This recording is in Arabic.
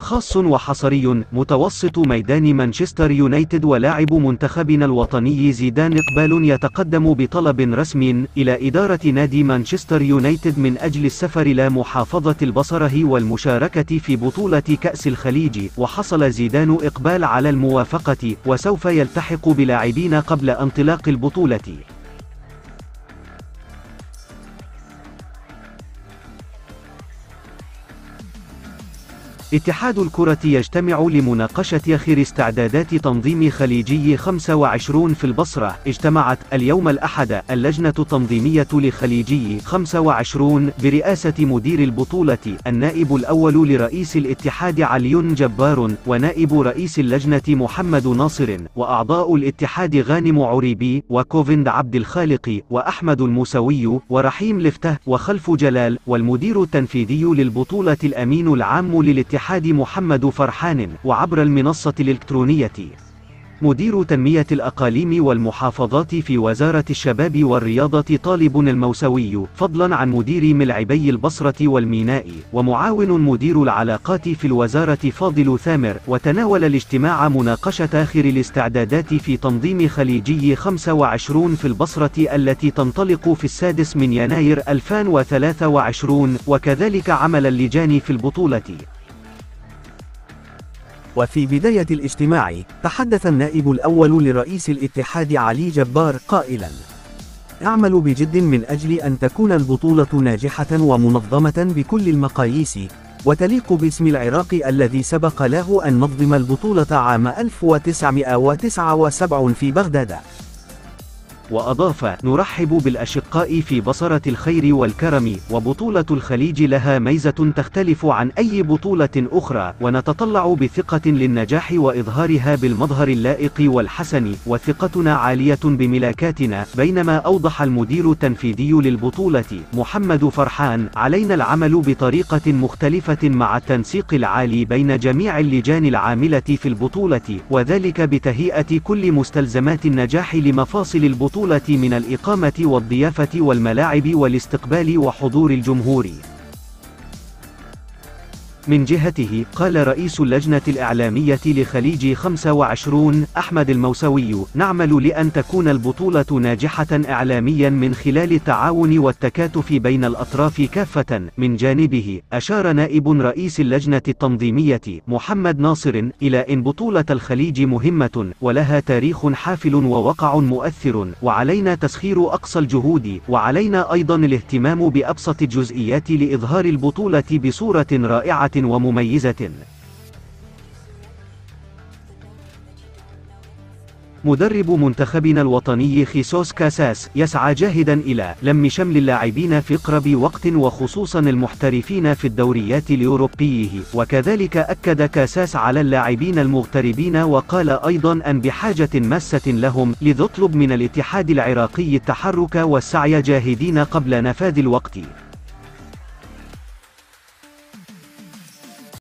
خاص وحصري. متوسط ميدان مانشستر يونايتد ولاعب منتخبنا الوطني زيدان إقبال يتقدم بطلب رسمي إلى إدارة نادي مانشستر يونايتد من أجل السفر إلى محافظة البصره والمشاركة في بطولة كأس الخليج. وحصل زيدان إقبال على الموافقة، وسوف يلتحق بلاعبين قبل انطلاق البطولة. اتحاد الكرة يجتمع لمناقشة آخر استعدادات تنظيم خليجي 25 في البصرة. اجتمعت اليوم الأحد اللجنة التنظيمية لخليجي 25 برئاسة مدير البطولة النائب الأول لرئيس الاتحاد علي جبار، ونائب رئيس اللجنة محمد ناصر، وأعضاء الاتحاد غانم عريبي، وكوفند عبد الخالق، وأحمد الموسوي، ورحيم لفته، وخلف جلال، والمدير التنفيذي للبطولة الأمين العام للاتحاد محمد فرحان. وعبر المنصة الإلكترونية مدير تنمية الأقاليم والمحافظات في وزارة الشباب والرياضة طالب الموسوي، فضلا عن مدير ملعبي البصرة والميناء، ومعاون مدير العلاقات في الوزارة فاضل ثامر. وتناول الاجتماع مناقشة آخر الاستعدادات في تنظيم خليجي 25 في البصرة التي تنطلق في 6 يناير 2023، وكذلك عمل اللجان في البطولة. وفي بداية الاجتماع تحدث النائب الأول لرئيس الاتحاد علي جبار قائلا: أعمل بجد من أجل أن تكون البطولة ناجحة ومنظمة بكل المقاييس، وتليق باسم العراق الذي سبق له أن نظم البطولة عام 1979 في بغداد. وأضاف: نرحب بالأشقاء في بصرة الخير والكرم، وبطولة الخليج لها ميزة تختلف عن أي بطولة أخرى، ونتطلع بثقة للنجاح وإظهارها بالمظهر اللائق والحسن، وثقتنا عالية بملاكاتنا. بينما أوضح المدير التنفيذي للبطولة محمد فرحان: علينا العمل بطريقة مختلفة مع التنسيق العالي بين جميع اللجان العاملة في البطولة، وذلك بتهيئة كل مستلزمات النجاح لمفاصل البطولة من الإقامة والضيافة والملاعب والاستقبال وحضور الجمهور. من جهته قال رئيس اللجنة الإعلامية لخليج 25 أحمد الموسوي: نعمل لأن تكون البطولة ناجحة إعلاميا من خلال التعاون والتكاتف بين الأطراف كافة. من جانبه أشار نائب رئيس اللجنة التنظيمية محمد ناصر إلى أن بطولة الخليج مهمة ولها تاريخ حافل ووقع مؤثر، وعلينا تسخير أقصى الجهود، وعلينا أيضا الاهتمام بأبسط الجزئيات لإظهار البطولة بصورة رائعة ومميزة. مدرب منتخبنا الوطني خيسوس كاساس يسعى جاهدا إلى لم شمل اللاعبين في أقرب وقت، وخصوصا المحترفين في الدوريات الأوروبية. وكذلك أكد كاساس على اللاعبين المغتربين، وقال أيضا أن بحاجة ماسة لهم، لذا اطلب من الاتحاد العراقي التحرك والسعي جاهدين قبل نفاذ الوقت.